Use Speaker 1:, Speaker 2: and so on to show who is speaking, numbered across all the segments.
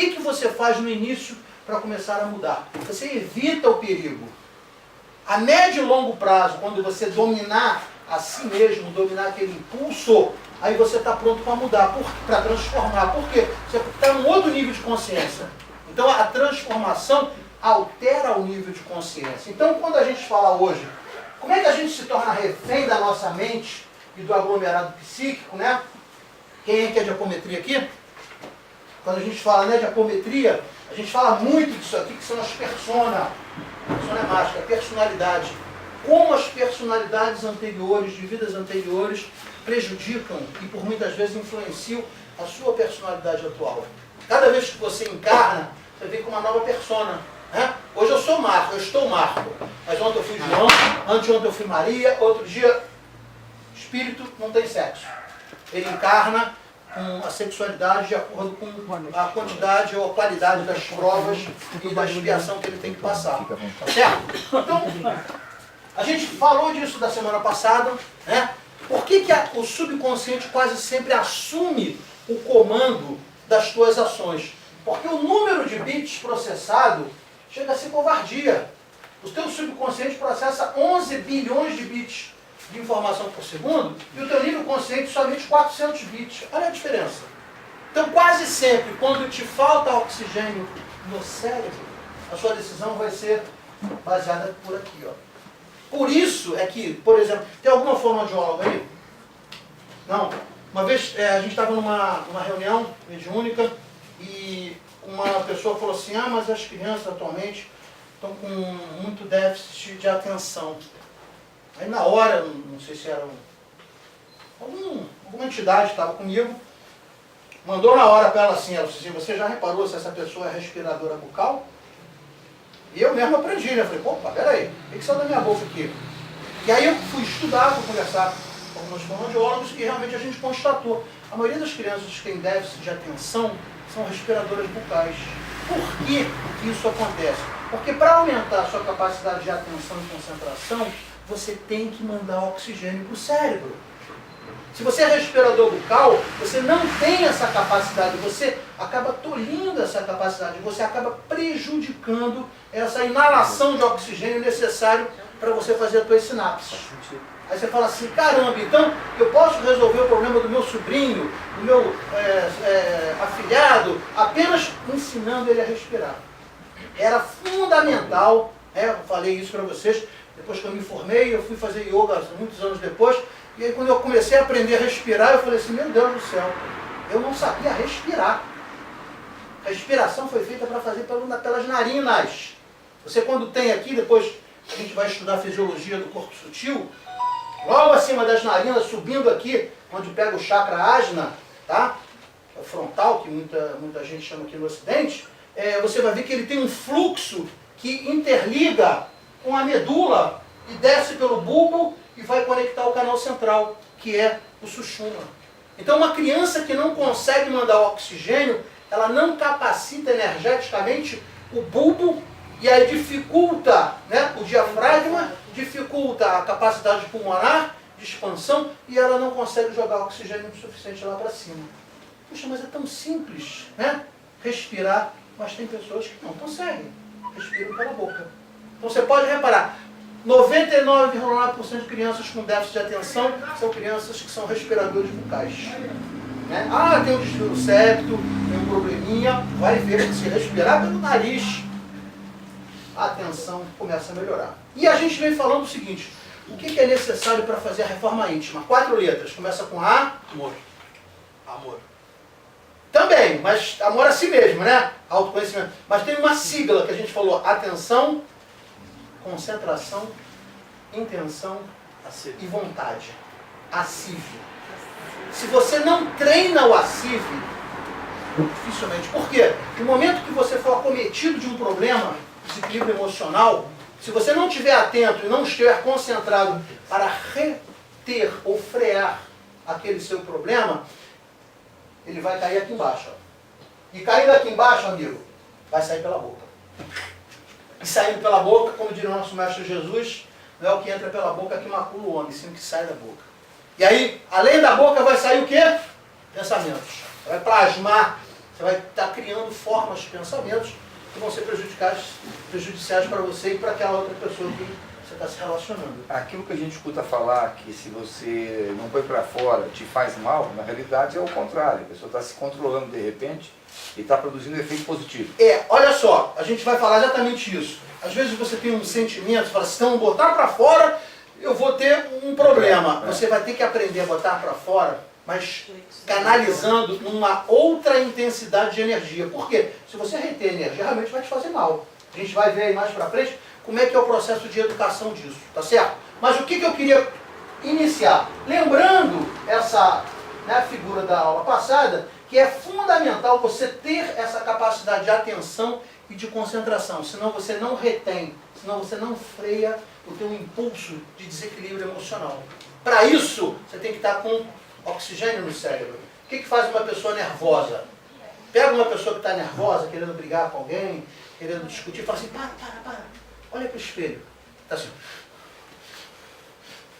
Speaker 1: que você faz no início para começar a mudar? Você evita o perigo. A médio e longo prazo, quando você dominar a si mesmo, dominar aquele impulso, aí você está pronto para mudar, para transformar. Por quê? Você está num outro nível de consciência. Então a transformação altera o nível de consciência. Então quando a gente fala hoje, como é que a gente se torna refém da nossa mente e do aglomerado psíquico, né? Quem é que é de apometria aqui? Quando a gente fala, né, de apometria, a gente fala muito disso aqui, que são as persona. Persona é mágica, personalidade. Como as personalidades anteriores, de vidas anteriores, prejudicam e por muitas vezes influenciam a sua personalidade atual. Cada vez que você encarna, você vem com uma nova persona. Né? Hoje eu sou Marco, eu estou Marco. Mas ontem eu fui João, anteontem eu fui Maria, outro dia, espírito não tem sexo. Ele encarna com a sexualidade de acordo com a quantidade ou a qualidade das provas e da expiação que ele tem que passar. Certo? Então, a gente falou disso da semana passada, né? Por que o subconsciente quase sempre assume o comando das tuas ações? Porque o número de bits processado chega a ser covardia. O teu subconsciente processa 11 bilhões de bits de informação por segundo e o teu nível consciente somente 400 bits. Olha a diferença. Então, quase sempre, quando te falta oxigênio no cérebro, a sua decisão vai ser baseada por aqui, ó. Por isso é que, por exemplo, tem alguma fonoaudióloga aí? Não. Uma vez a gente estava numa reunião mediúnica e uma pessoa falou assim, mas as crianças atualmente estão com muito déficit de atenção. Aí na hora, não sei se era alguma entidade que estava comigo, mandou na hora para ela assim, você já reparou se essa pessoa é respiradora bucal? E eu mesmo aprendi, né? Falei, opa, peraí, o que saiu da minha boca aqui? E aí eu fui estudar, fui conversar com alguns fonoaudiólogos e realmente a gente constatou. A maioria das crianças que têm déficit de atenção são respiradoras bucais. Por que isso acontece? Porque para aumentar a sua capacidade de atenção e concentração, você tem que mandar oxigênio para o cérebro. Se você é respirador bucal, você não tem essa capacidade, você acaba tolhindo essa capacidade, você acaba prejudicando essa inalação de oxigênio necessário para você fazer as suas sinapses. Aí você fala assim, caramba, então eu posso resolver o problema do meu sobrinho, do meu afilhado, apenas ensinando ele a respirar. Era fundamental, eu falei isso para vocês, depois que eu me formei, eu fui fazer yoga muitos anos depois, e aí quando eu comecei a aprender a respirar, eu falei assim, meu Deus do céu, eu não sabia respirar. A respiração foi feita para fazer pelas narinas. Você quando tem aqui, depois a gente vai estudar a fisiologia do corpo sutil, logo acima das narinas, subindo aqui, onde pega o chakra ajna, tá? É o frontal, que muita gente chama aqui no ocidente, você vai ver que ele tem um fluxo que interliga com a medula e desce pelo bulbo e vai conectar o canal central, que é o sushumna. Então uma criança que não consegue mandar oxigênio, ela não capacita energeticamente o bulbo e aí dificulta, né, o diafragma, dificulta a capacidade pulmonar de expansão e ela não consegue jogar oxigênio suficiente lá para cima. Puxa, mas é tão simples, né? Respirar, mas tem pessoas que não conseguem. Respiram pela boca. Então você pode reparar, 99,9% de crianças com déficit de atenção são crianças que são respiradores bucais. Né? Tem um desvio do septo, tem um probleminha, vai ver que se respirar pelo nariz, a atenção começa a melhorar. E a gente vem falando o seguinte, o que é necessário para fazer a reforma íntima? 4 letras, começa com A, amor. Amor. Também, mas amor a si mesmo, né? Autoconhecimento. Mas tem uma sigla que a gente falou, atenção, concentração, intenção e vontade. Assível. Se você não treina o assível, dificilmente. Por quê? No momento que você for acometido de um problema, desequilíbrio emocional, se você não estiver atento e não estiver concentrado para reter ou frear aquele seu problema, ele vai cair aqui embaixo. Ó. E caindo aqui embaixo, amigo, vai sair pela boca. E saindo pela boca, como diria o nosso Mestre Jesus, não é o que entra pela boca que macula o homem, sim o que sai da boca. E aí, além da boca, vai sair o quê? Pensamentos. Vai plasmar Você vai estar criando formas de pensamentos que vão ser prejudiciais para você e para aquela outra pessoa que você está se relacionando.
Speaker 2: Aquilo que a gente escuta falar, que se você não põe para fora te faz mal, na realidade é o contrário. A pessoa está se controlando de repente e está produzindo efeito positivo.
Speaker 1: Olha só, a gente vai falar exatamente isso. Às vezes você tem um sentimento, você fala, se não botar para fora, eu vou ter um problema. Você vai ter que aprender a botar para fora, mas canalizando numa outra intensidade de energia. Por quê? Se você reter energia, realmente vai te fazer mal. A gente vai ver aí mais para frente como é que é o processo de educação disso, tá certo? Mas o que eu queria iniciar? Lembrando essa figura da aula passada, que é fundamental você ter essa capacidade de atenção e de concentração, senão você não retém, senão você não freia o teu impulso de desequilíbrio emocional. Para isso, você tem que estar com oxigênio no cérebro. O que faz uma pessoa nervosa? Pega uma pessoa que está nervosa, querendo brigar com alguém, querendo discutir, e fala assim, para, olha para o espelho. Está assim.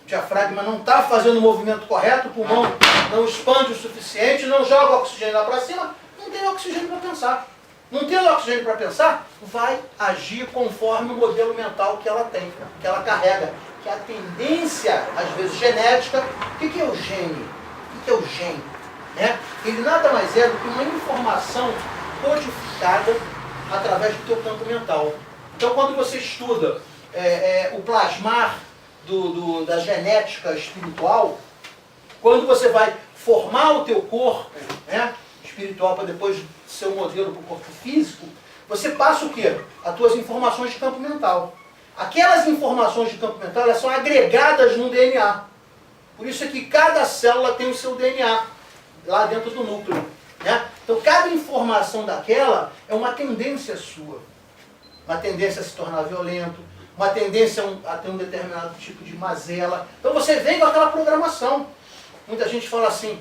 Speaker 1: O diafragma não está fazendo o movimento correto, o pulmão não expande o suficiente, não joga o oxigênio lá para cima, não tem oxigênio para pensar. Não tendo oxigênio para pensar, vai agir conforme o modelo mental que ela tem, que ela carrega. Que é a tendência, às vezes, genética. O que é o gene? O que é o gene? Ele nada mais é do que uma informação codificada através do teu campo mental. Então, quando você estuda o plasmar da genética espiritual, quando você vai formar o teu corpo espiritual para depois ser um modelo para o corpo físico, você passa o quê? As tuas informações de campo mental. Aquelas informações de campo mental, elas são agregadas no DNA. Por isso é que cada célula tem o seu DNA lá dentro do núcleo. Então, cada informação daquela é uma tendência sua. Uma tendência a se tornar violento, uma tendência a ter um determinado tipo de mazela. Então, você vem com aquela programação. Muita gente fala assim,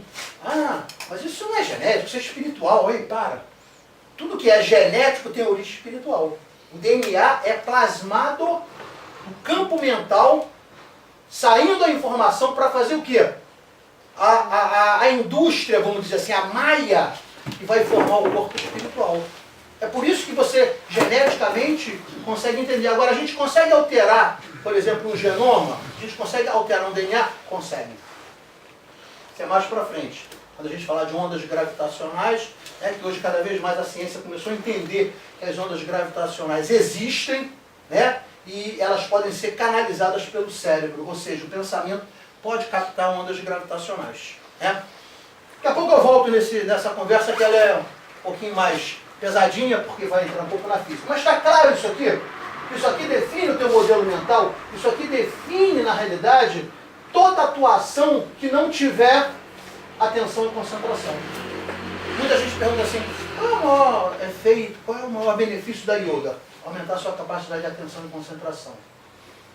Speaker 1: mas isso não é genético, isso é espiritual. Ei, para. Tudo que é genético tem origem espiritual. O DNA é plasmado no campo mental, saindo a informação para fazer o quê? A indústria, vamos dizer assim, a malha que vai formar o corpo espiritual. É por isso que você, geneticamente, consegue entender. Agora, a gente consegue alterar, por exemplo, um genoma? A gente consegue alterar um DNA? Consegue. Isso é mais para frente. Quando a gente falar de ondas gravitacionais, que hoje cada vez mais a ciência começou a entender que as ondas gravitacionais existem, e elas podem ser canalizadas pelo cérebro, ou seja, o pensamento pode captar ondas gravitacionais. Daqui a pouco eu volto nessa conversa que ela é um pouquinho mais pesadinha, porque vai entrar um pouco na física. Mas está claro isso aqui? Isso aqui define o teu modelo mental, isso aqui define, na realidade, toda atuação que não tiver atenção e concentração. Muita gente pergunta assim, qual é o maior efeito, qual é o maior benefício da yoga? Aumentar a sua capacidade de atenção e concentração.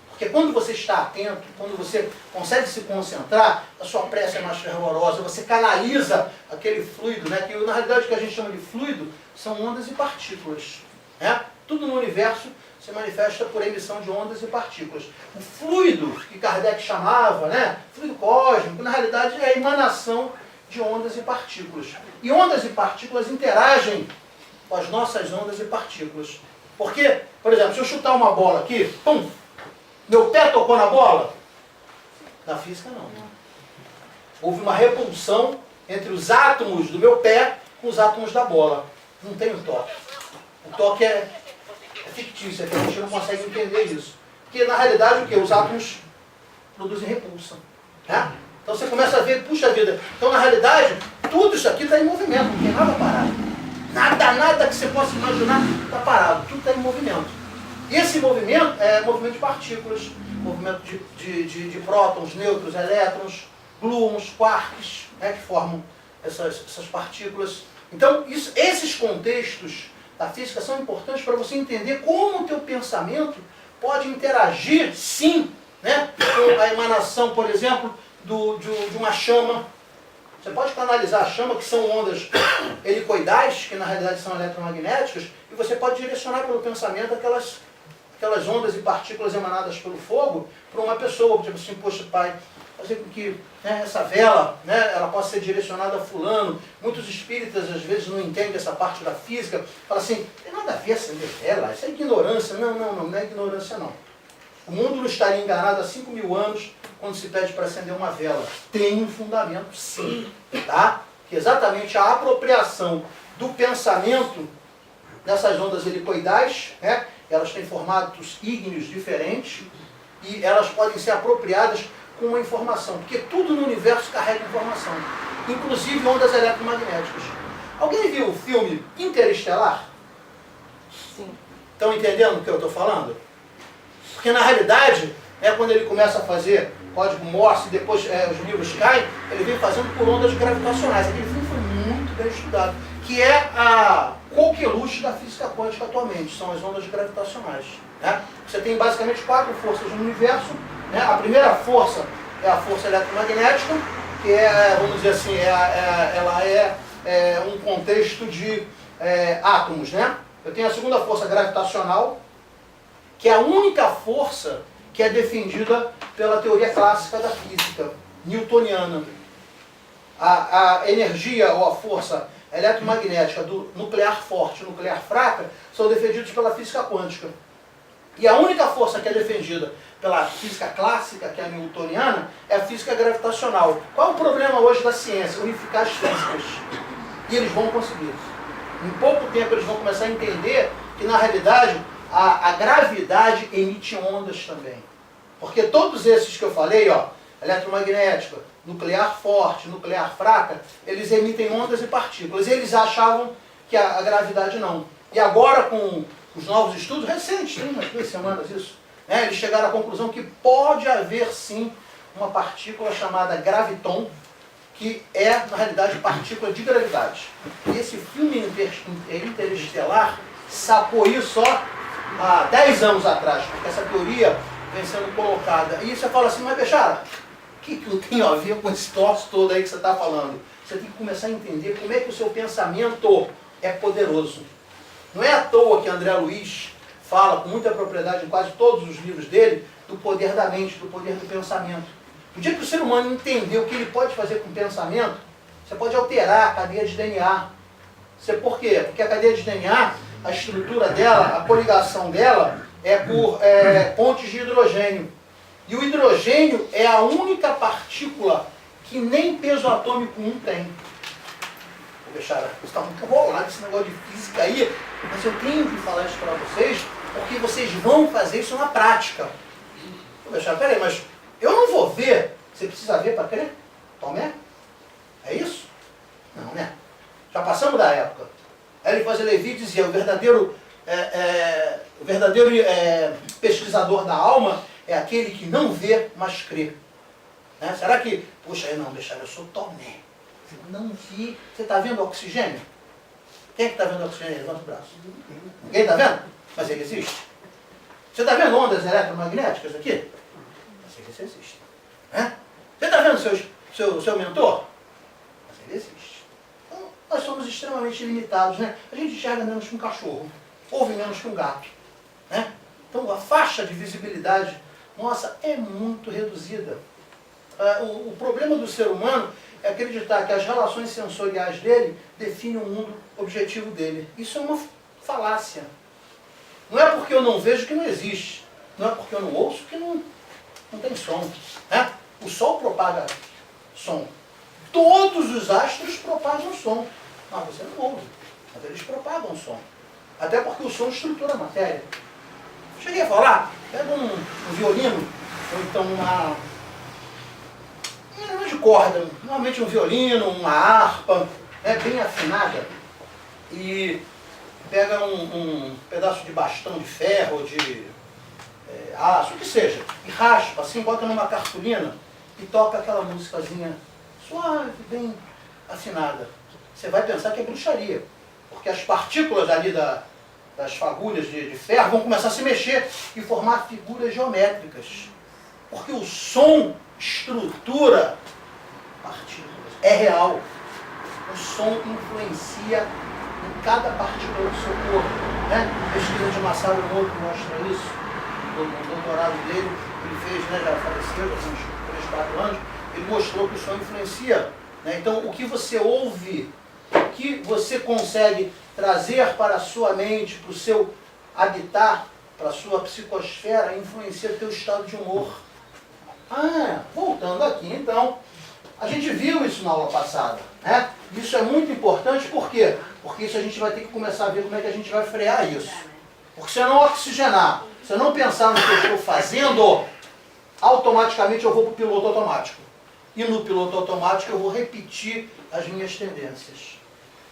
Speaker 1: Porque quando você está atento, quando você consegue se concentrar, a sua prece é mais fervorosa, você canaliza aquele fluido, que na realidade o que a gente chama de fluido são ondas e partículas. Tudo no universo se manifesta por emissão de ondas e partículas. O fluido, que Kardec chamava, fluido cósmico, na realidade é a emanação de ondas e partículas. E ondas e partículas interagem com as nossas ondas e partículas. Porque, por exemplo, se eu chutar uma bola aqui, pum, meu pé tocou na bola? Na física não. Houve uma repulsão entre os átomos do meu pé com os átomos da bola. Não tem o toque. O toque é fictício, a gente não consegue entender isso. Porque na realidade o que? Os átomos produzem repulsa. Então você começa a ver, puxa vida, então na realidade tudo isso aqui está em movimento, não tem nada parado. Nada que você possa imaginar está parado, tudo está em movimento. E esse movimento é movimento de partículas, movimento de prótons, nêutrons, elétrons, gluons, quarks, que formam essas partículas. Então esses contextos da física são importantes para você entender como o teu pensamento pode interagir, sim, com a emanação, por exemplo, de uma chama. Você pode canalizar a chama, que são ondas helicoidais, que na realidade são eletromagnéticas, e você pode direcionar pelo pensamento aquelas ondas e partículas emanadas pelo fogo para uma pessoa. Tipo assim, poxa pai, fazer com que, né, essa vela, né, ela possa ser direcionada a fulano. Muitos espíritas às vezes não entendem essa parte da física, falam assim, tem nada a ver acender vela, isso é ignorância. Não é ignorância não. O mundo não estaria enganado há 5.000 anos quando se pede para acender uma vela. Tem um fundamento sim, tá? Que é exatamente a apropriação do pensamento nessas ondas helicoidais, né? Elas têm formatos ígneos diferentes e elas podem ser apropriadas com uma informação, porque tudo no universo carrega informação, inclusive ondas eletromagnéticas. Alguém viu o filme Interestelar?
Speaker 3: Sim.
Speaker 1: Estão entendendo o que eu estou falando? Porque na realidade, quando ele começa a fazer código Morse e depois os livros caem, ele vem fazendo por ondas gravitacionais. Aquele filme foi muito bem estudado, que é a coqueluche da física quântica atualmente, são as ondas gravitacionais. Né? Você tem basicamente 4 forças no universo. Né? A primeira força é a força eletromagnética, que é, vamos dizer assim, ela é um contexto de átomos. Né? Eu tenho a segunda força gravitacional, que é a única força que é defendida pela teoria clássica da física newtoniana. A energia ou a força eletromagnética do nuclear forte e nuclear fraca são defendidos pela física quântica. E a única força que é defendida pela física clássica, que é a newtoniana, é a física gravitacional. Qual é o problema hoje da ciência? Unificar as físicas. E eles vão conseguir. Em pouco tempo eles vão começar a entender que, na realidade, a gravidade emite ondas também. Porque todos esses que eu falei, ó, eletromagnética, nuclear forte, nuclear fraca, eles emitem ondas e partículas. E eles achavam que a gravidade não. E agora, com os novos estudos, recentes, tem umas 2 semanas isso, né, eles chegaram à conclusão que pode haver sim uma partícula chamada graviton, que é, na realidade, partícula de gravidade. E esse filme Interestelar sacou isso só há 10 anos atrás, porque essa teoria vem sendo colocada. E você fala assim, mas Bechara, o que eu tenho a ver com esse troço todo aí que você está falando? Você tem que começar a entender como é que o seu pensamento é poderoso. Não é à toa que André Luiz fala com muita propriedade em quase todos os livros dele do poder da mente, do poder do pensamento. O dia que o ser humano entender o que ele pode fazer com o pensamento, você pode alterar a cadeia de DNA. Por quê? Porque a cadeia de DNA, a estrutura dela, a coligação dela, é por pontes de hidrogênio. E o hidrogênio é a única partícula que nem peso atômico 1 tem. Vou deixar, você está muito enrolado esse negócio de física aí, mas eu tenho que falar isso para vocês, porque vocês vão fazer isso na prática. Vou deixar, peraí, mas eu não vou ver, você precisa ver para crer? Tomé? É isso? Não, né? Já passamos da época. Eliphas Levi dizia, o verdadeiro pesquisador da alma é aquele que não vê, mas crê. Né? Será que, puxa, não, deixar, eu sou Tomé. Não vi. Você está vendo o oxigênio? Quem é que está vendo o oxigênio? Levanta o braço. Ninguém está vendo? Mas ele existe. Você está vendo ondas eletromagnéticas aqui? Mas ele existe. Né? Você está vendo seu mentor? Mas ele existe. Então, nós somos extremamente limitados. Né? A gente enxerga menos que um cachorro. Ouve menos que um gato. Né? Então, a faixa de visibilidade nossa é muito reduzida. O problema do ser humano é acreditar que as relações sensoriais dele definem o mundo objetivo dele. Isso é uma falácia. Não é porque eu não vejo que não existe. Não é porque eu não ouço que não tem som. Né? O sol propaga som. Todos os astros propagam som. Mas você não ouve, mas eles propagam som. Até porque o som estrutura a matéria. Cheguei a falar, pega um violino, ou então uma de corda, normalmente um violino, uma harpa, né, bem afinada, e pega um pedaço de bastão de ferro, de aço, o que seja, e raspa, assim, bota numa cartolina e toca aquela musicazinha suave, bem afinada. Você vai pensar que é bruxaria, porque as partículas ali das fagulhas de ferro vão começar a se mexer e formar figuras geométricas. Porque o som estrutura partículas. É real. O som influencia em cada partícula do seu corpo. Né? A pesquisa de Masaru Emoto mostra isso. No doutorado dele, ele fez, né, já faleceu, já tem uns 3, 4 anos, ele mostrou que o som influencia, né? Então, o que você ouve, o que você consegue trazer para a sua mente, para o seu habitat, para a sua psicosfera, influencia o teu estado de humor. Voltando aqui, então, a gente viu isso na aula passada, né? Isso é muito importante, por quê? Porque isso a gente vai ter que começar a ver como é que a gente vai frear isso. Porque se eu não oxigenar, se eu não pensar no que eu estou fazendo, automaticamente eu vou para o piloto automático. E no piloto automático eu vou repetir as minhas tendências.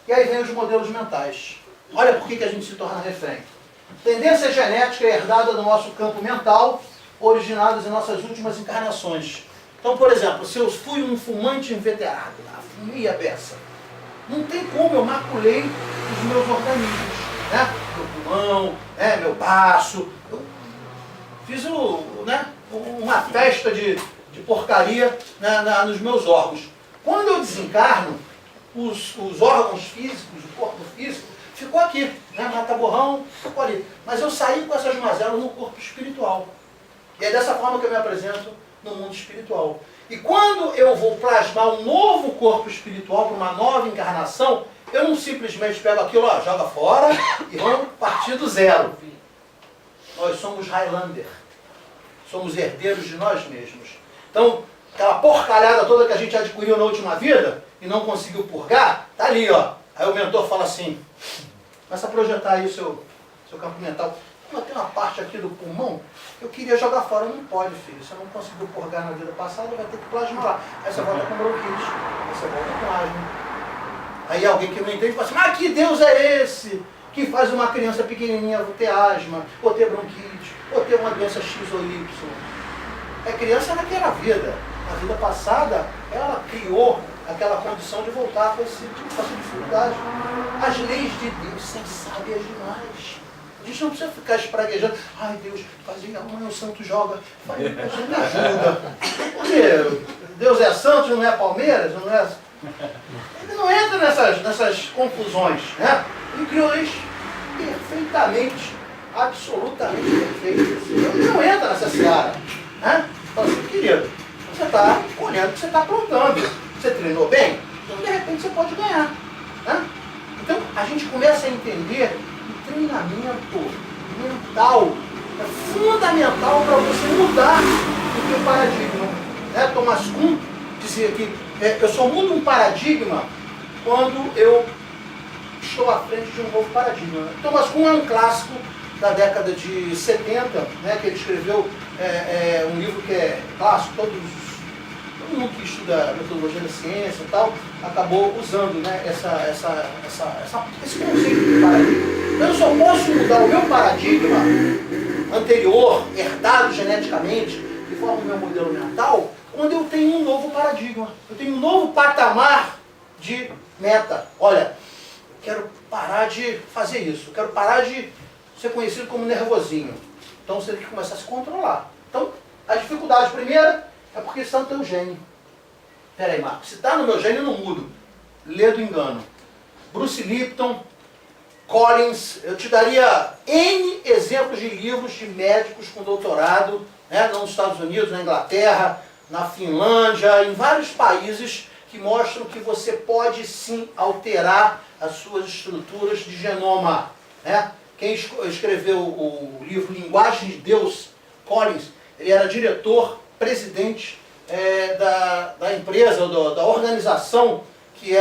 Speaker 1: E aí vem os modelos mentais. Olha por que a gente se torna refém. Tendência genética herdada do nosso campo mental, originadas em nossas últimas encarnações. Então, por exemplo, se eu fui um fumante inveterado, fumei a beça, não tem como, eu maculei os meus organismos, né? Meu pulmão, meu baço, eu fiz uma festa de porcaria nos meus órgãos. Quando eu desencarno, os órgãos físicos, o corpo físico, ficou aqui, né? Mata-borrão, ficou ali. Mas eu saí com essas mazelas no corpo espiritual. E é dessa forma que eu me apresento no mundo espiritual. E quando eu vou plasmar um novo corpo espiritual para uma nova encarnação, eu não simplesmente pego aquilo, joga fora e vamos partir do zero. Nós somos Highlander. Somos herdeiros de nós mesmos. Então, aquela porcalhada toda que a gente adquiriu na última vida e não conseguiu purgar, tá ali, ó. Aí o mentor fala assim, começa a projetar aí o seu campo mental. Tem uma parte aqui do pulmão, eu queria jogar fora. Não pode, filho. Você não conseguiu purgar na vida passada, vai ter que plasmar lá. Aí você volta com bronquite, aí você volta com asma. Aí alguém que não entende fala assim, mas que Deus é esse que faz uma criança pequenininha ter asma, ou ter bronquite, ou ter uma doença X ou Y? É criança naquela vida. Na vida passada, ela criou aquela condição de voltar com essa dificuldade. As leis de Deus são sábias demais. A gente não precisa ficar espraguejando. Ai, Deus, amanhã o santo joga. Deus me ajuda. Porque Deus é Santos, não é Palmeiras, não é... Ele não entra nessas confusões, né? Ele criou leis perfeitamente, absolutamente perfeitas. Ele não entra nessa seara, né? Fala assim, querido, você está colhendo o que você está plantando. Você treinou bem? Então, de repente, você pode ganhar, né? Então, a gente começa a entender que o treinamento mental é fundamental para você mudar o teu paradigma. Né? Thomas Kuhn dizia que eu só mudo um paradigma quando eu estou à frente de um novo paradigma. Thomas Kuhn é um clássico da década de 70, né, que ele escreveu um livro que é clássico, todo mundo que estuda metodologia da ciência e tal, acabou usando, né, esse conceito de paradigma. Então eu só posso mudar o meu paradigma anterior, herdado geneticamente, que forma o meu modelo mental, quando eu tenho um novo paradigma. Eu tenho um novo patamar de meta. Olha, eu quero parar de fazer isso, eu quero parar de ser conhecido como nervosinho. Então você tem que começar a se controlar. Então, a dificuldade primeira é porque está no teu gênio. Peraí, Marcos, se está no meu gênio, eu não mudo. Lê do engano. Bruce Lipton, Collins, eu te daria N exemplos de livros de médicos com doutorado, né, nos Estados Unidos, na Inglaterra, na Finlândia, em vários países que mostram que você pode sim alterar as suas estruturas de genoma. Né? Quem escreveu o livro Linguagem de Deus, Collins, ele era diretor, presidente da empresa, da organização que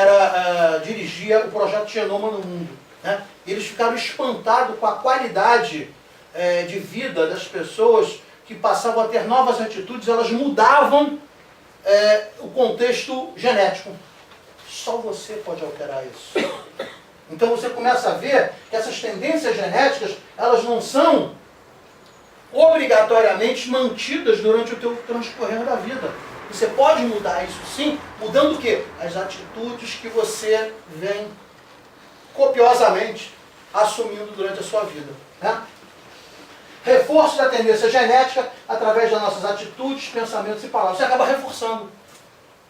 Speaker 1: dirigia o projeto Genoma no mundo. Né? Eles ficaram espantados com a qualidade de vida das pessoas que passavam a ter novas atitudes, elas mudavam o contexto genético. Só você pode alterar isso. Então você começa a ver que essas tendências genéticas, elas não são obrigatoriamente mantidas durante o teu transcorrer da vida. Você pode mudar isso sim, mudando o quê? As atitudes que você vem copiosamente assumindo durante a sua vida. Né? Reforço da tendência genética através das nossas atitudes, pensamentos e palavras. Você acaba reforçando.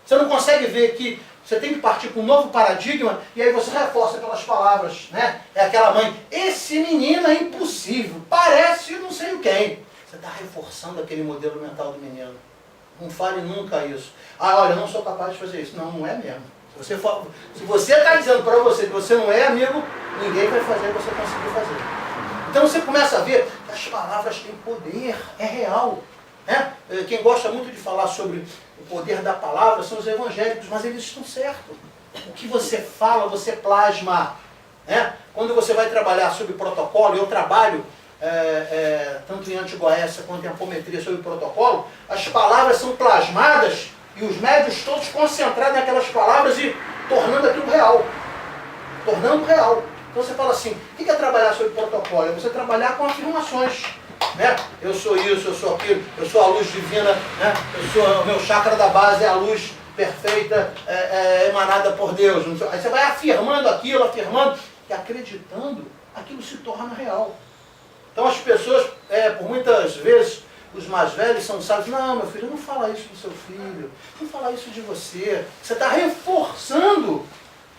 Speaker 1: Você não consegue ver que você tem que partir para um novo paradigma e aí você reforça pelas palavras. Né? É aquela mãe, esse menino é impossível, parece não sei o quem. Você está reforçando aquele modelo mental do menino. Não fale nunca isso. Ah, olha, eu não sou capaz de fazer isso. Não, não é mesmo. Se você está dizendo para você que você não é amigo, ninguém vai fazer você conseguir fazer. Então você começa a ver que as palavras têm poder, é real. Né? Quem gosta muito de falar sobre o poder da palavra são os evangélicos, mas eles estão certos. O que você fala, você plasma. Né? Quando você vai trabalhar sobre protocolo, eu trabalho tanto em Antigoécia quanto em apometria sobre protocolo, as palavras são plasmadas e os médios todos concentrados naquelas palavras e tornando aquilo real. Tornando real. Então você fala assim, o que é trabalhar sobre protocolo? É você trabalhar com afirmações. Né? Eu sou isso, eu sou aquilo, eu sou a luz divina, né? O meu chakra da base é a luz perfeita, emanada por Deus. Aí você vai afirmando aquilo, afirmando, e acreditando, aquilo se torna real. Então as pessoas, por muitas vezes, os mais velhos são sábios. Não, meu filho, não fala isso do seu filho, não fala isso de você. Você está reforçando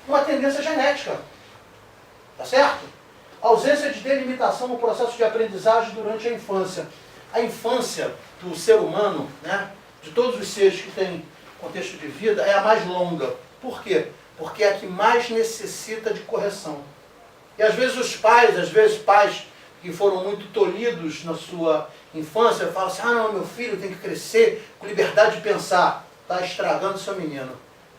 Speaker 1: uma tendência genética. Tá certo? Ausência de delimitação no processo de aprendizagem durante a infância. A infância do ser humano, né, de todos os seres que têm contexto de vida, é a mais longa. Por quê? Porque é a que mais necessita de correção. E às vezes pais que foram muito tolhidos na sua infância, falam assim, ah não, meu filho tem que crescer com liberdade de pensar. Está estragando seu menino.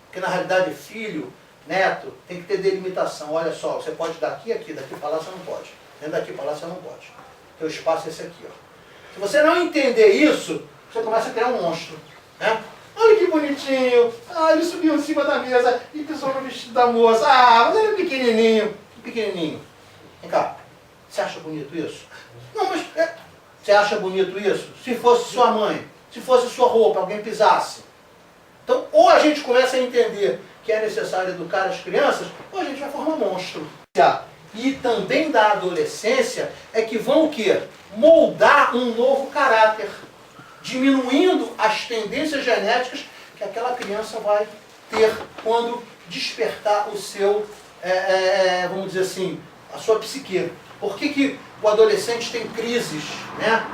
Speaker 1: Porque na realidade filho, neto, tem que ter delimitação. Olha só, você pode daqui a aqui, daqui para lá você não pode. Nem daqui para lá você não pode. Teu espaço é esse aqui. Ó. Se você não entender isso, você começa a criar um monstro. Né? Olha que bonitinho. Ah, ele subiu em cima da mesa e pisou no vestido da moça. Ah, mas ele é pequenininho. Pequenininho. Vem cá. Você acha bonito isso? Não, mas... Você acha bonito isso? Se fosse sua mãe, se fosse sua roupa, alguém pisasse. Então, ou a gente começa a entender que é necessário educar as crianças, ou a gente vai formar monstro. E também da adolescência é que vão o quê? Moldar um novo caráter, diminuindo as tendências genéticas que aquela criança vai ter quando despertar o seu, vamos dizer assim, a sua psique. Por que o adolescente tem crises, né?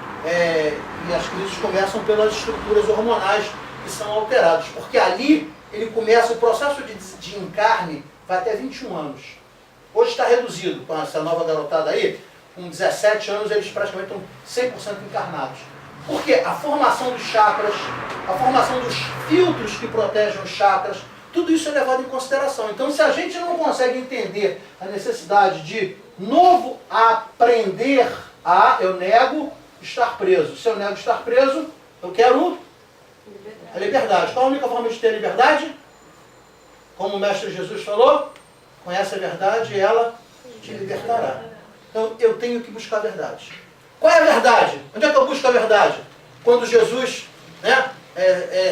Speaker 1: E as crises começam pelas estruturas hormonais que são alteradas. Porque ali ele começa, o processo de encarne vai até 21 anos. Hoje está reduzido com essa nova garotada aí, com 17 anos eles praticamente estão 100% encarnados. Por quê? A formação dos chakras, a formação dos filtros que protegem os chakras, tudo isso é levado em consideração. Então, se a gente não consegue entender a necessidade de novo aprender eu nego estar preso. Se eu nego estar preso, eu quero a liberdade. Qual a única forma de ter liberdade? Como o Mestre Jesus falou, conhece a verdade e ela te libertará. Então, eu tenho que buscar a verdade. Qual é a verdade? Onde é que eu busco a verdade? Quando Jesus, né,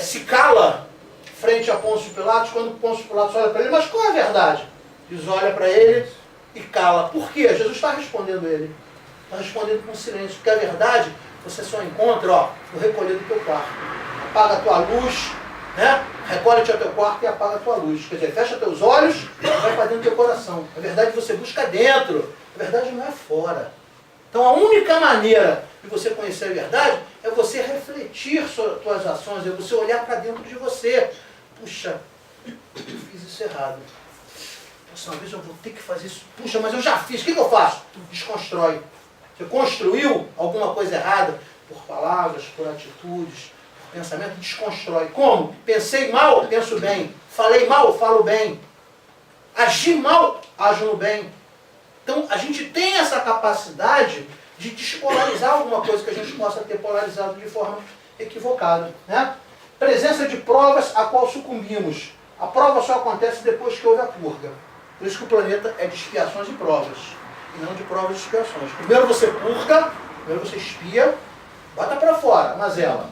Speaker 1: se cala frente a Pôncio Pilatos, quando Pôncio Pilatos olha para ele, mas qual é a verdade? Diz, olha para ele e cala. Por quê? Jesus está respondendo ele. Está respondendo com silêncio. Porque a verdade você só encontra no recolher do teu quarto. Apaga a tua luz, né? Recolhe-te ao teu quarto e apaga a tua luz. Quer dizer, fecha teus olhos e vai para dentro do teu coração. A verdade você busca dentro. A verdade não é fora. Então a única maneira de você conhecer a verdade é você refletir sobre as suas ações, é você olhar para dentro de você. Puxa, eu fiz isso errado. Nossa, uma vez eu vou ter que fazer isso. Puxa, mas eu já fiz. O que eu faço? Desconstrói. Você construiu alguma coisa errada por palavras, por atitudes, por pensamento, desconstrói. Como? Pensei mal, penso bem. Falei mal, falo bem. Agi mal, ajo no bem. Então, a gente tem essa capacidade de despolarizar alguma coisa que a gente possa ter polarizado de forma equivocada. Né? Presença de provas a qual sucumbimos. A prova só acontece depois que houve a purga. Por isso que o planeta é de expiações e provas, e não de provas e expiações. Primeiro você purga, primeiro você expia, bota para fora, mazela.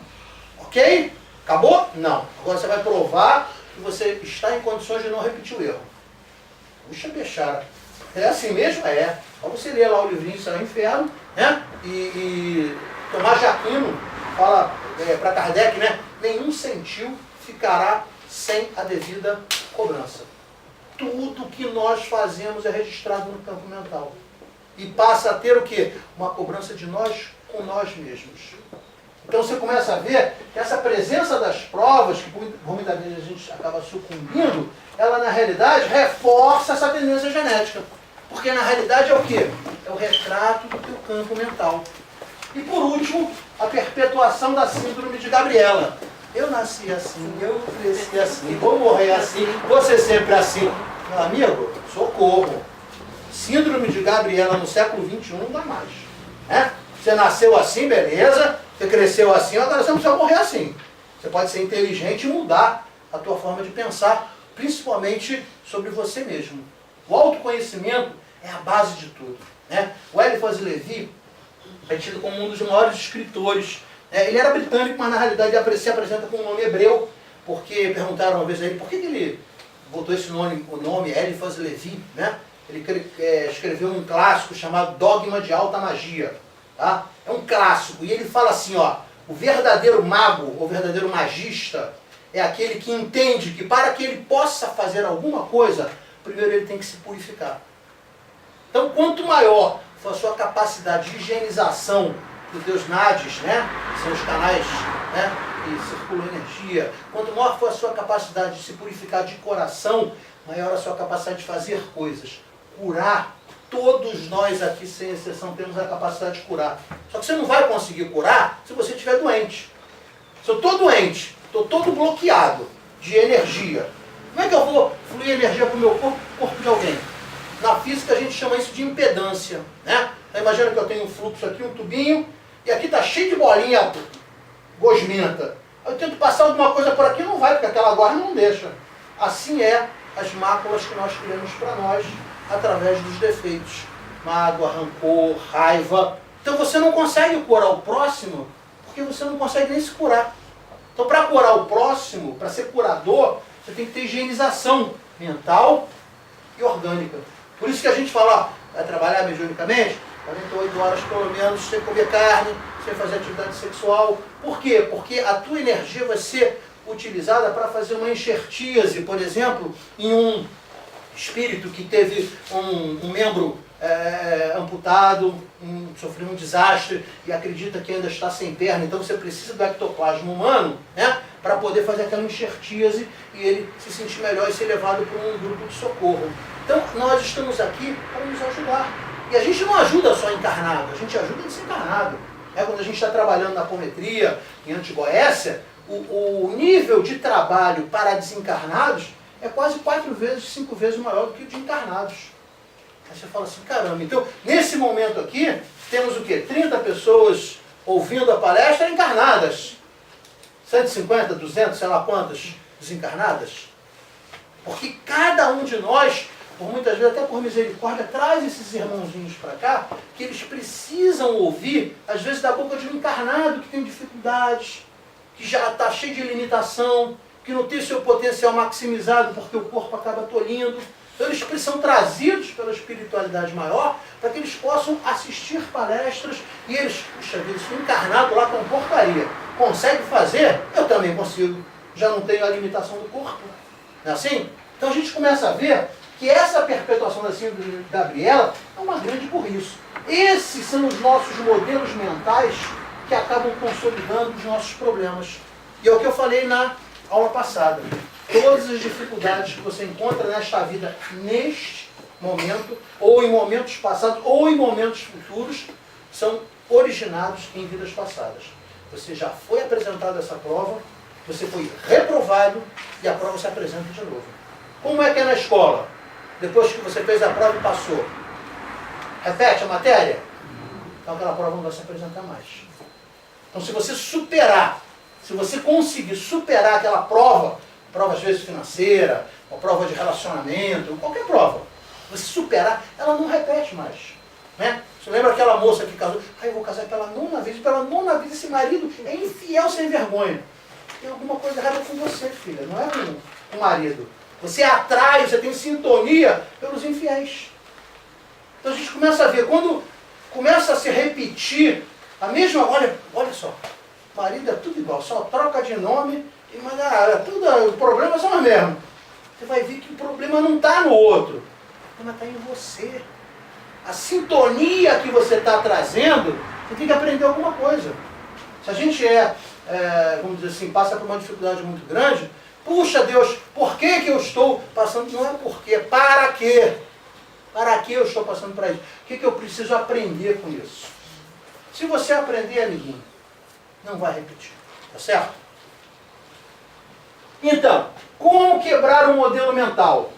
Speaker 1: Ok? Acabou? Não. Agora você vai provar que você está em condições de não repetir o erro. Puxa, bechara. É assim mesmo? É. Aí você lê lá o livrinho Céu e Inferno, né? E Tomás de Aquino fala para Kardec, né? Nenhum sentiu ficará sem a devida cobrança. Tudo que nós fazemos é registrado no campo mental. E passa a ter o quê? Uma cobrança de nós com nós mesmos. Então você começa a ver que essa presença das provas, que muitas vezes a gente acaba sucumbindo, ela na realidade reforça essa tendência genética. Porque na realidade é o quê? É o retrato do teu campo mental. E por último, a perpetuação da síndrome de Gabriela. Eu nasci assim, eu cresci assim, vou morrer assim, vou ser sempre assim. Meu amigo, socorro. Síndrome de Gabriela no século XXI não dá mais. Né? Você nasceu assim, beleza, você cresceu assim, agora você não precisa morrer assim. Você pode ser inteligente e mudar a tua forma de pensar, principalmente sobre você mesmo. O autoconhecimento é a base de tudo. Né? O Eliphas Levi é tido como um dos maiores escritores. Ele era britânico, mas na realidade ele se apresenta com um nome hebreu, porque perguntaram uma vez a ele por que ele botou esse nome, o nome Eliphas Levi. Né? Ele escreveu um clássico chamado Dogma de Alta Magia. Tá? É um clássico, e ele fala assim, ó, o verdadeiro mago, ou verdadeiro magista, é aquele que entende que para que ele possa fazer alguma coisa, primeiro ele tem que se purificar. Então, quanto maior for a sua capacidade de higienização dos teus nadis, né, que são os canais, né, que circulam energia, quanto maior for a sua capacidade de se purificar de coração, maior a sua capacidade de fazer coisas, curar. Todos nós aqui, sem exceção, temos a capacidade de curar. Só que você não vai conseguir curar se você estiver doente. Se eu estou doente, estou todo bloqueado de energia, como é que eu vou fluir energia para o meu corpo de alguém? Na física a gente chama isso de impedância. Né? Então, imagina que eu tenho um fluxo aqui, um tubinho, e aqui está cheio de bolinha gosmenta. Eu tento passar alguma coisa por aqui, não vai, porque aquela gosma não deixa. Assim é as máculas que nós criamos para nós, através dos defeitos. Mágoa, rancor, raiva. Então você não consegue curar o próximo, porque você não consegue nem se curar. Então para curar o próximo, para ser curador, você tem que ter higienização mental e orgânica. Por isso que a gente fala, vai trabalhar mediunicamente, 48 horas pelo menos, sem comer carne, sem fazer atividade sexual. Por quê? Porque a tua energia vai ser utilizada para fazer uma enxertíase, por exemplo, em um espírito que teve um membro amputado, sofreu um desastre e acredita que ainda está sem perna, então você precisa do ectoplasma humano, né, para poder fazer aquela enxertíase e ele se sentir melhor e ser levado para um grupo de socorro. Então nós estamos aqui para nos ajudar. E a gente não ajuda só encarnado, a gente ajuda desencarnado. Quando a gente está trabalhando na apometria, em Antigoécia, o nível de trabalho para desencarnados é quase 4 vezes, 5 vezes maior do que o de encarnados. Aí você fala assim, caramba, então nesse momento aqui, temos o quê? 30 pessoas ouvindo a palestra encarnadas. 150, 200, sei lá quantas desencarnadas. Porque cada um de nós, por muitas vezes até por misericórdia, traz esses irmãozinhos para cá, que eles precisam ouvir, às vezes da boca de um encarnado que tem dificuldades, que já está cheio de limitação, que não tem seu potencial maximizado porque o corpo acaba tolhindo. Então eles são trazidos pela espiritualidade maior para que eles possam assistir palestras e eles, puxa vida, isso encarnado lá com porcaria. Consegue fazer? Eu também consigo. Já não tenho a limitação do corpo. Não é assim? Então a gente começa a ver que essa perpetuação da síndrome de Gabriela é uma grande burrice. Esses são os nossos modelos mentais que acabam consolidando os nossos problemas. E é o que eu falei na aula passada. Todas as dificuldades que você encontra nesta vida, neste momento, ou em momentos passados, ou em momentos futuros, são originados em vidas passadas. Você já foi apresentado essa prova, você foi reprovado e a prova se apresenta de novo. Como é que é na escola? Depois que você fez a prova e passou, repete a matéria? Então aquela prova não vai se apresentar mais. Então se você superar, se você conseguir superar aquela prova às vezes financeira, uma prova de relacionamento, qualquer prova, você superar, ela não repete mais. Né? Você lembra aquela moça que casou? Eu vou casar pela 9ª vez, pela 9ª vez esse marido é infiel sem vergonha. Tem alguma coisa errada com você, filha, não é com o marido. Você atrai, você tem sintonia pelos infiéis. Então a gente começa a ver, quando começa a se repetir a mesma, olha só, marido é tudo igual, só troca de nome, mas o problema são os mesmos. Você vai ver que o problema não está no outro, o problema está em você. A sintonia que você está trazendo, você tem que aprender alguma coisa. Se a gente vamos dizer assim, passa por uma dificuldade muito grande, puxa Deus, por que que eu estou passando? Não é por quê, para quê? Para que eu estou passando para isso? O que que eu preciso aprender com isso? Se você aprender, amiguinho, não vai repetir, tá certo? Então, como quebrar um modelo mental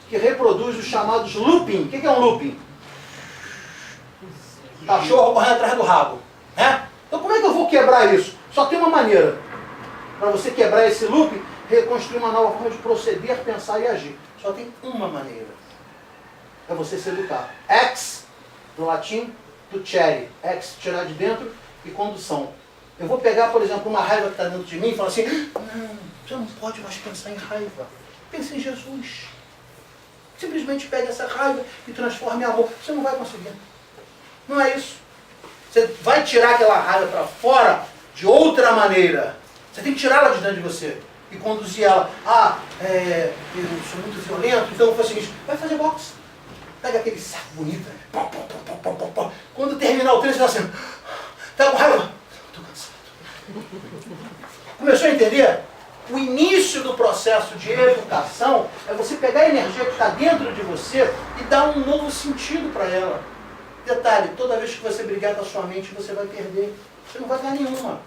Speaker 1: que reproduz os chamados looping? O que que é um looping? Cachorro correndo atrás do rabo, né? Então como é que eu vou quebrar isso? Só tem uma maneira. Para você quebrar esse looping, reconstruir uma nova forma de proceder, pensar e agir. Só tem uma maneira. É você se educar. Ex, do latim, do cherry. Ex, tirar de dentro, e condução. Eu vou pegar, por exemplo, uma raiva que está dentro de mim e falar assim, não, você não pode mais pensar em raiva. Pense em Jesus. Simplesmente pegue essa raiva e transforme em amor. Você não vai conseguir. Não é isso. Você vai tirar aquela raiva para fora de outra maneira. Você tem que tirá-la de dentro de você e conduzir ela. Eu sou muito violento, então eu vou fazer o seguinte, vai fazer boxe. Pega aquele saco bonito. Quando terminar o treino, você vai assim, tá com raiva? Estou cansado. Começou a entender? O início do processo de educação é você pegar a energia que está dentro de você e dar um novo sentido para ela. Detalhe, toda vez que você brigar com a sua mente, você vai perder. Você não vai ganhar nenhuma.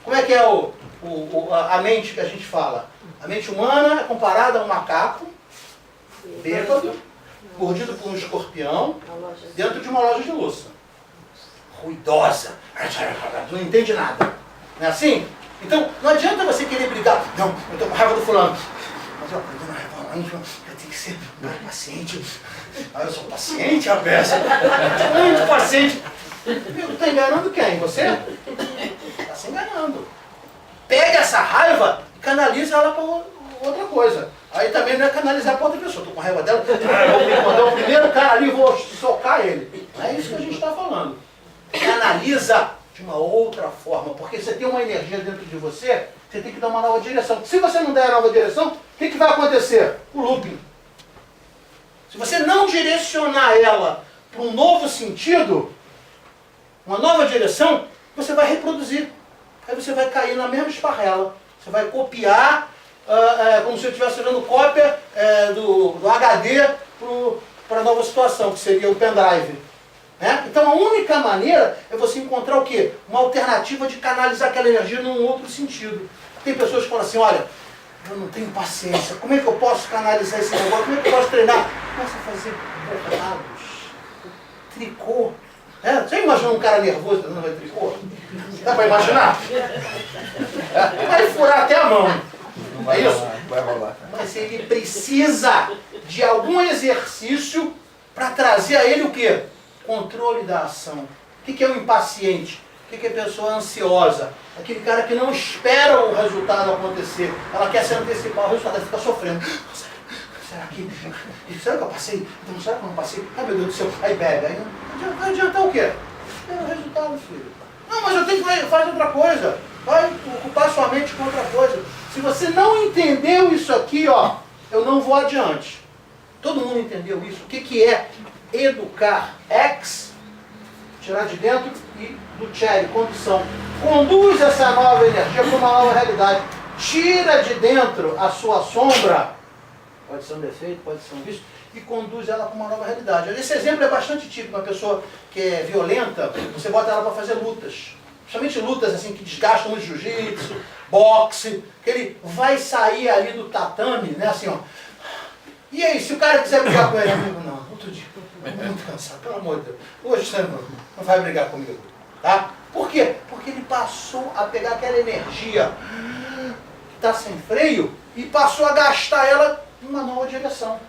Speaker 1: Como é que é a mente que a gente fala? A mente humana é comparada a um macaco, bêbado, mordido por um escorpião, dentro de uma loja de louça. Ruidosa. Não entende nada. Não é assim? Então, não adianta você querer brigar. Não, eu estou com raiva do fulano. Mas eu estou na raiva, eu tenho que ser mais paciente. Eu sou paciente, a peça. Muito paciente. Está enganando quem? Você? Está se enganando. Pega essa raiva e canaliza ela para outra coisa. Aí também não é canalizar para outra pessoa. Estou com raiva dela, eu vou me mandar o primeiro cara ali e vou socar ele. Não é isso que a gente está falando. Canaliza de uma outra forma, porque você tem uma energia dentro de você, você tem que dar uma nova direção. Se você não der a nova direção, o que vai acontecer? O looping. Se você não direcionar ela para um novo sentido, uma nova direção, você vai reproduzir. Aí você vai cair na mesma esparrela. Você vai copiar, como se eu estivesse fazendo cópia do HD para a nova situação, que seria o pendrive. Né? Então a única maneira é você encontrar o quê? Uma alternativa de canalizar aquela energia num outro sentido. Tem pessoas que falam assim, olha, eu não tenho paciência, como é que eu posso canalizar esse negócio? Como é que eu posso treinar? Começa a fazer bordados, tricô. Você imagina um cara nervoso fazendo um tricô? Dá para imaginar? Vai furar até a mão.
Speaker 2: Não
Speaker 1: é isso?
Speaker 2: Vai rolar.
Speaker 1: Mas ele precisa de algum exercício para trazer a ele o quê? Controle da ação. O que é um impaciente? O que é a pessoa ansiosa? Aquele cara que não espera o resultado acontecer. Ela quer se antecipar o resultado, ela fica sofrendo. Será que eu passei? Então, será que eu não passei? Ai meu Deus do céu. Aí bebe. Aí vai adiantar o quê? Espera o resultado, filho. Não, mas eu tenho que fazer outra coisa. Vai ocupar sua mente com outra coisa. Se você não entendeu isso aqui, ó, eu não vou adiante. Todo mundo entendeu isso? O que é educar? Ex, tirar de dentro, e do cherry, condução. Conduz essa nova energia para uma nova realidade. Tira de dentro a sua sombra, pode ser um defeito, pode ser um vício, e conduz ela para uma nova realidade. Esse exemplo é bastante típico. Uma pessoa que é violenta, você bota ela para fazer lutas. Principalmente lutas assim, que desgastam muito jiu-jitsu, boxe, que ele vai sair ali do tatame, né, assim, ó. E aí, se o cara quiser brigar com ele, amigo, não, outro dia, estou muito cansado, pelo amor de Deus, hoje você não vai brigar comigo, tá? Por quê? Porque ele passou a pegar aquela energia que está sem freio e passou a gastar ela em uma nova direção.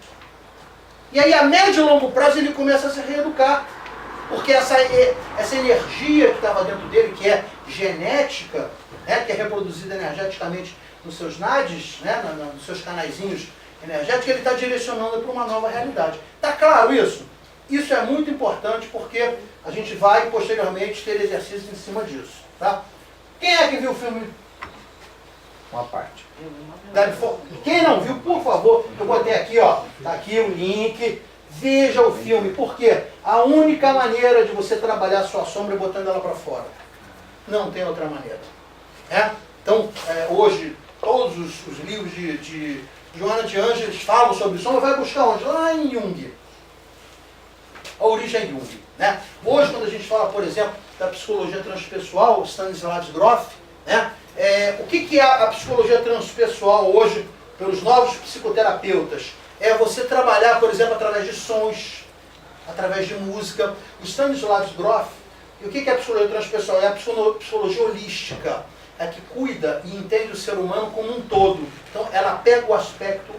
Speaker 1: E aí, a médio e longo prazo, ele começa a se reeducar. Porque essa energia que estava dentro dele, que é genética, né, que é reproduzida energeticamente nos seus nadis, né, nos seus canaizinhos energéticos, ele está direcionando para uma nova realidade. Está claro isso? Isso é muito importante porque a gente vai posteriormente ter exercícios em cima disso. Tá? Quem é que viu o filme?
Speaker 2: Uma parte.
Speaker 1: Quem não viu, por favor, eu botei aqui, ó, tá aqui o link. Veja o filme, porque a única maneira de você trabalhar a sua sombra é botando ela para fora. Não tem outra maneira. Então, hoje, todos os livros de Joana de Ângeles falam sobre isso. Mas vai buscar onde? Lá em Jung. A origem Jung. Né? Hoje, quando a gente fala, por exemplo, da psicologia transpessoal, Stanislavski Grof, né? O que é a psicologia transpessoal hoje, pelos novos psicoterapeutas? É você trabalhar, por exemplo, através de sons, através de música. O Stanislavski Grof, e o que é a psicologia transpessoal? É a psicologia holística, é que cuida e entende o ser humano como um todo. Então, ela pega o aspecto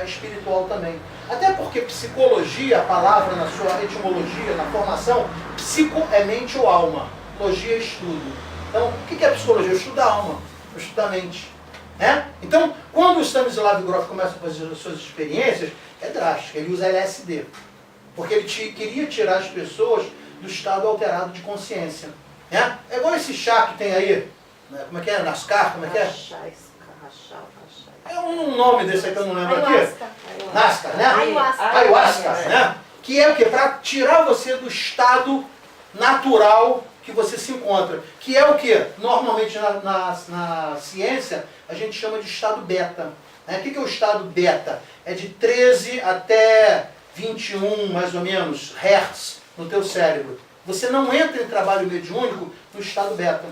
Speaker 1: espiritual também. Até porque psicologia, a palavra na sua etimologia, na formação, psico é mente ou alma, logia é estudo. Então, o que é a psicologia? Eu estudo a alma, eu estudo a mente. Então, quando o Stanislavski Grof começa a fazer as suas experiências, é drástico, ele usa LSD. Porque ele queria tirar as pessoas do estado alterado de consciência. É igual esse chá que tem aí, né? Como é que é? NASCAR, como é que é? É um nome desse aqui que eu não lembro aqui. NASCAR, né? Ayahuasca, né? Que é o quê? Para tirar você do estado natural que você se encontra. Que é o quê? Normalmente na ciência a gente chama de estado beta. O que é o estado beta? É de 13 até 21, mais ou menos, hertz no teu cérebro. Você não entra em trabalho mediúnico no estado beta.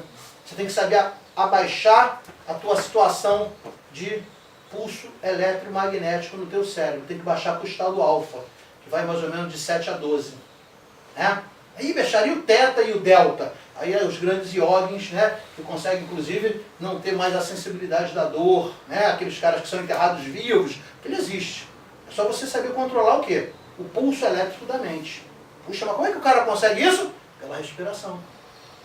Speaker 1: Você tem que saber abaixar a tua situação de pulso eletromagnético no teu cérebro. Tem que baixar para o estado alfa, que vai mais ou menos de 7 a 12. Aí baixaria o teta e o delta. Aí os grandes yogins, né, que conseguem, inclusive, não ter mais a sensibilidade da dor, né, aqueles caras que são enterrados vivos, ele existe. É só você saber controlar o quê? O pulso elétrico da mente. Puxa, mas como é que o cara consegue isso? Pela respiração.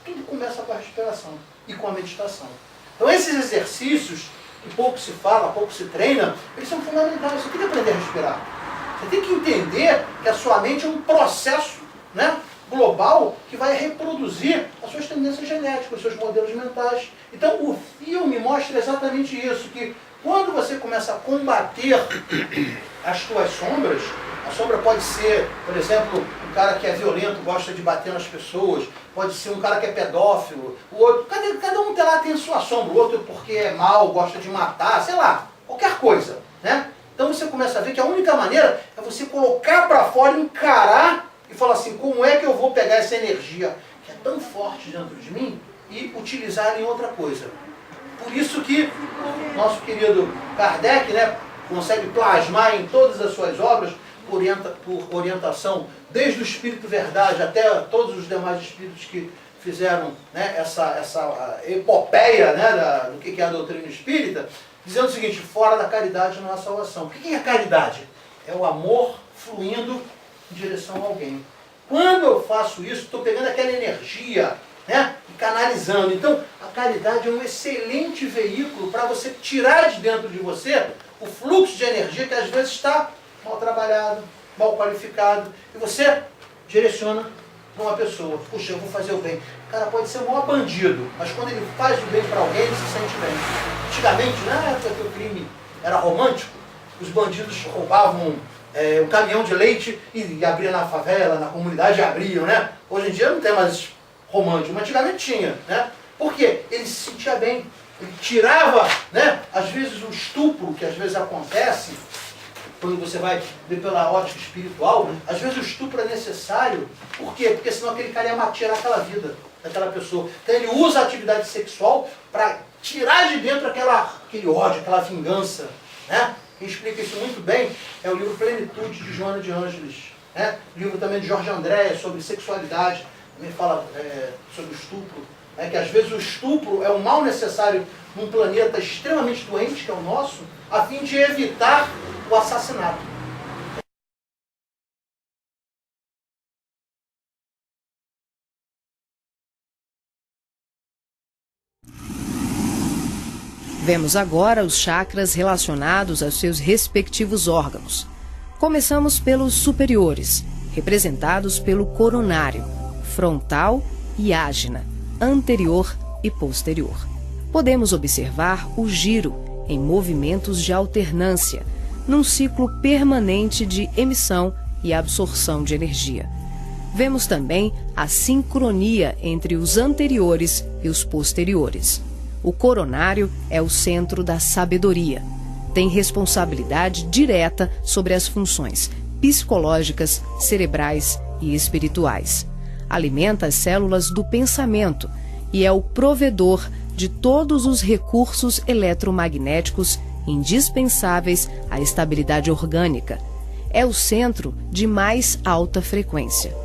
Speaker 1: Tudo começa com a respiração e com a meditação. Então esses exercícios, que pouco se fala, pouco se treina, eles são fundamentais. Você tem que aprender a respirar. Você tem que entender que a sua mente é um processo, né, global que vai reproduzir as suas tendências genéticas, os seus modelos mentais. Então o filme mostra exatamente isso, que quando você começa a combater as tuas sombras, a sombra pode ser, por exemplo, um cara que é violento, gosta de bater nas pessoas, pode ser um cara que é pedófilo, o outro, cada um tem a sua sombra, o outro porque é mau, gosta de matar, sei lá, qualquer coisa, né? Então você começa a ver que a única maneira é você colocar para fora, encarar e falar assim, como é que eu vou pegar essa energia que é tão forte dentro de mim e utilizar ela em outra coisa. Por isso que nosso querido Kardec, né, consegue plasmar em todas as suas obras, por orientação, desde o Espírito Verdade até todos os demais espíritos que fizeram, né, essa epopeia, né, do que é a doutrina espírita, dizendo o seguinte, fora da caridade não há salvação. O que é a caridade? É o amor fluindo em direção a alguém. Quando eu faço isso, estou pegando aquela energia, né, e canalizando. Então, a caridade é um excelente veículo para você tirar de dentro de você o fluxo de energia que às vezes está mal trabalhado, mal qualificado, e você direciona para uma pessoa. Puxa, eu vou fazer o bem. O cara pode ser o maior bandido, mas quando ele faz o bem para alguém, ele se sente bem. Antigamente, na época que o crime era romântico, os bandidos roubavam o caminhão de leite e abriam na favela, na comunidade, abriam, né? Hoje em dia não tem mais romântico, mas antigamente tinha, né? Por quê? Ele se sentia bem. Ele tirava, né? Às vezes o estupro, que às vezes acontece, quando você vai ver pela ótica espiritual, às vezes o estupro é necessário. Por quê? Porque senão aquele cara ia tirar aquela vida daquela pessoa. Então ele usa a atividade sexual para tirar de dentro aquele ódio, aquela vingança, né? Quem explica isso muito bem é o livro Plenitude, de Joana de Ângeles. Né? O livro também de Jorge André, sobre sexualidade, também fala sobre o estupro. Né? Que às vezes o estupro é um mal necessário num planeta extremamente doente, que é o nosso, a fim de evitar o assassinato.
Speaker 3: Vemos agora os chakras relacionados aos seus respectivos órgãos. Começamos pelos superiores, representados pelo coronário, frontal e ágina, anterior e posterior. Podemos observar o giro em movimentos de alternância, num ciclo permanente de emissão e absorção de energia. Vemos também a sincronia entre os anteriores e os posteriores. O coronário é o centro da sabedoria. Tem responsabilidade direta sobre as funções psicológicas, cerebrais e espirituais. Alimenta as células do pensamento e é o provedor de todos os recursos eletromagnéticos indispensáveis à estabilidade orgânica. É o centro de mais alta frequência.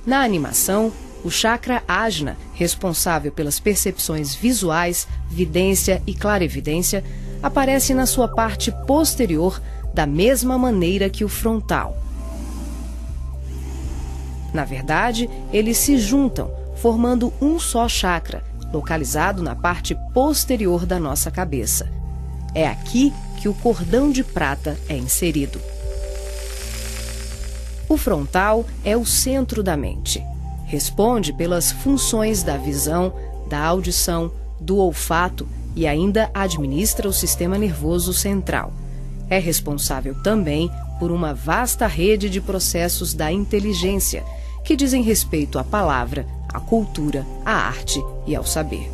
Speaker 3: Na animação, o chakra Ajna, responsável pelas percepções visuais, vidência e clarevidência, aparece na sua parte posterior da mesma maneira que o frontal. Na verdade, eles se juntam, formando um só chakra, localizado na parte posterior da nossa cabeça. É aqui que o cordão de prata é inserido. O frontal é o centro da mente. Responde pelas funções da visão, da audição, do olfato e ainda administra o sistema nervoso central. É responsável também por uma vasta rede de processos da inteligência, que dizem respeito à palavra, à cultura, à arte e ao saber.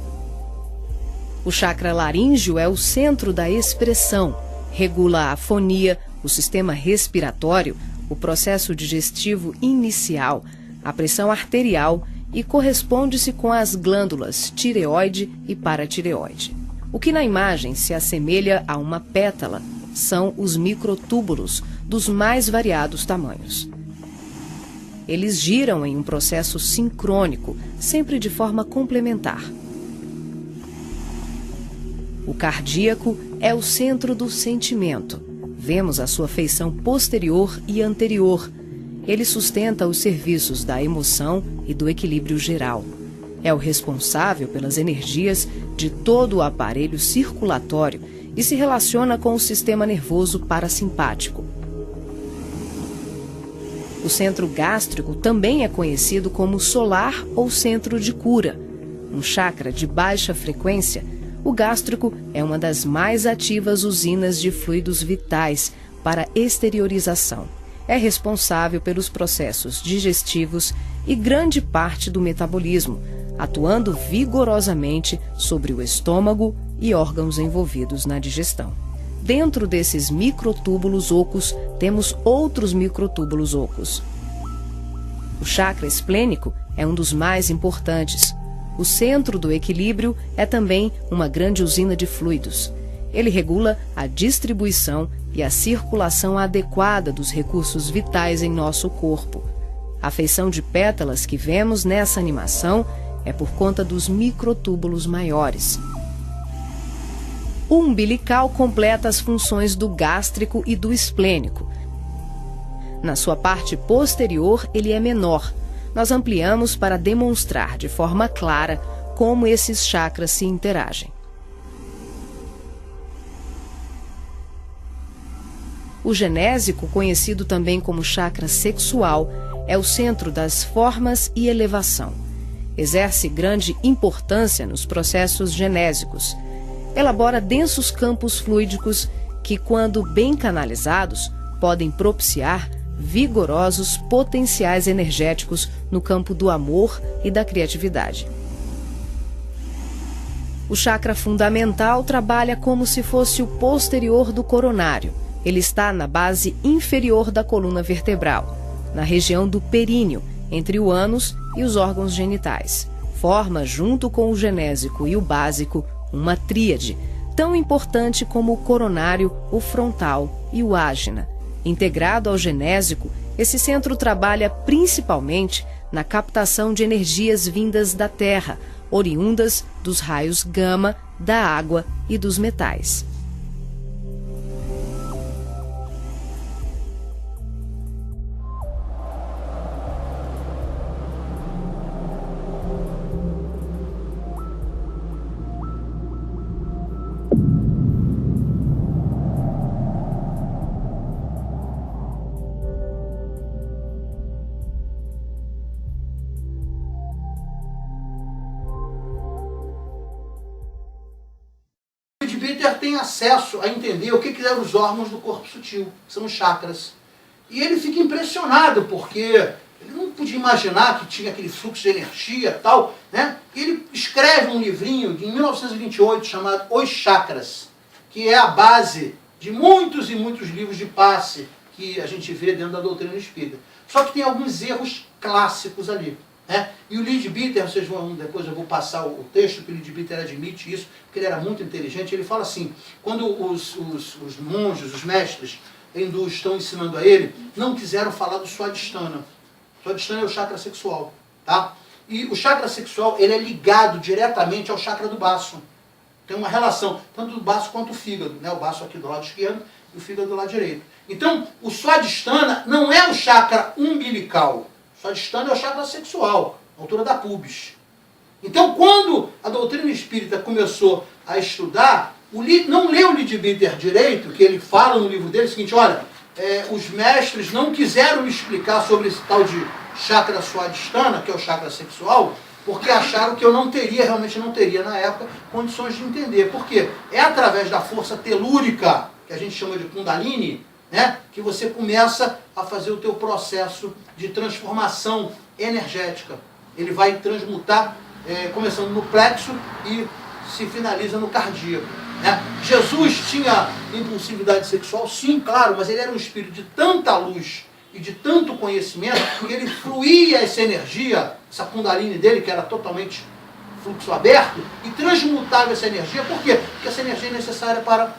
Speaker 3: O chakra laríngeo é o centro da expressão, regula a fonia, o sistema respiratório, o processo digestivo inicial, a pressão arterial e corresponde-se com as glândulas tireoide e paratireoide. O que na imagem se assemelha a uma pétala são os microtúbulos dos mais variados tamanhos. Eles giram em um processo sincrônico, sempre de forma complementar. O cardíaco é o centro do sentimento. Vemos a sua feição posterior e anterior. Ele sustenta os serviços da emoção e do equilíbrio geral. É o responsável pelas energias de todo o aparelho circulatório e se relaciona com o sistema nervoso parasimpático. O centro gástrico também é conhecido como solar ou centro de cura. Um chakra de baixa frequência, o gástrico é uma das mais ativas usinas de fluidos vitais para exteriorização. É responsável pelos processos digestivos e grande parte do metabolismo, atuando vigorosamente sobre o estômago e órgãos envolvidos na digestão. Dentro desses microtúbulos ocos, temos outros microtúbulos ocos. O chakra esplênico é um dos mais importantes. O centro do equilíbrio é também uma grande usina de fluidos. Ele regula a distribuição e a circulação adequada dos recursos vitais em nosso corpo. A feição de pétalas que vemos nessa animação é por conta dos microtúbulos maiores. O umbilical completa as funções do gástrico e do esplênico. Na sua parte posterior, ele é menor. Nós ampliamos para demonstrar de forma clara como esses chakras se interagem. O genésico, conhecido também como chakra sexual, é o centro das formas e elevação. Exerce grande importância nos processos genésicos. Elabora densos campos fluídicos que, quando bem canalizados, podem propiciar vigorosos potenciais energéticos no campo do amor e da criatividade. O chakra fundamental trabalha como se fosse o posterior do coronário. Ele está na base inferior da coluna vertebral, na região do períneo, entre o ânus e os órgãos genitais. Forma, junto com o genésico e o básico, uma tríade, tão importante como o coronário, o frontal e o ágina. Integrado ao genésico, esse centro trabalha principalmente na captação de energias vindas da Terra, oriundas dos raios gama, da água e dos metais.
Speaker 1: Peter tem acesso a entender o que eram os órgãos do corpo sutil, são os chakras. E ele fica impressionado, porque ele não podia imaginar que tinha aquele fluxo de energia e tal, né? E ele escreve um livrinho de 1928 chamado Os Chakras, que é a base de muitos e muitos livros de passe que a gente vê dentro da doutrina espírita. Só que tem alguns erros clássicos ali, né? E o Leadbeater, vocês vão, depois eu vou passar o texto que o Leadbeater admite isso, porque ele era muito inteligente. Ele fala assim, quando os monges, os mestres hindus estão ensinando a ele, não quiseram falar do Swadhisthana. Swadhisthana é o chakra sexual, tá? E o chakra sexual, ele é ligado diretamente ao chakra do baço. Tem uma relação, tanto do baço quanto do fígado, né? O baço aqui do lado esquerdo e o fígado do lado direito. Então, o Swadhisthana não é o chakra umbilical. O Swadhisthana é o chakra sexual, a altura da pubis. Então, quando a doutrina espírita começou a estudar, não leu o Leadbeater direito, que ele fala no livro dele o seguinte, olha, os mestres não quiseram me explicar sobre esse tal de chakra Swadhisthana, que é o chakra sexual, porque acharam que eu realmente não teria na época, condições de entender. Por quê? É através da força telúrica, que a gente chama de Kundalini, né, que você começa a fazer o teu processo de transformação energética. Ele vai transmutar, começando no plexo e se finaliza no cardíaco. Né? Jesus tinha impulsividade sexual? Sim, claro, mas ele era um espírito de tanta luz e de tanto conhecimento que ele fluía essa energia, essa Kundalini dele, que era totalmente fluxo aberto, e transmutava essa energia. Por quê? Porque essa energia é necessária para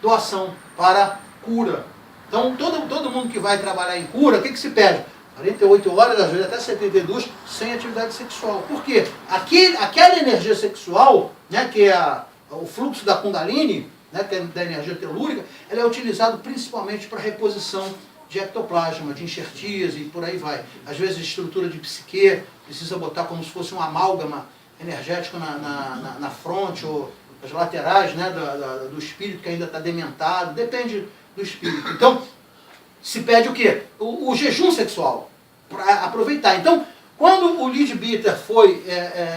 Speaker 1: doação, para cura. Então, todo mundo que vai trabalhar em cura, o que se pede? 48 horas, às vezes até 72, sem atividade sexual. Por quê? Aquela energia sexual, né, que é o fluxo da Kundalini, né, que é da energia telúrica, ela é utilizada principalmente para reposição de ectoplasma, de enxertia e por aí vai. Às vezes a estrutura de psique precisa botar como se fosse um amálgama energético na fronte ou as laterais, né, do espírito que ainda está dementado, depende do espírito. Então, se pede o quê? O jejum sexual, para aproveitar. Então, quando o Leadbeater foi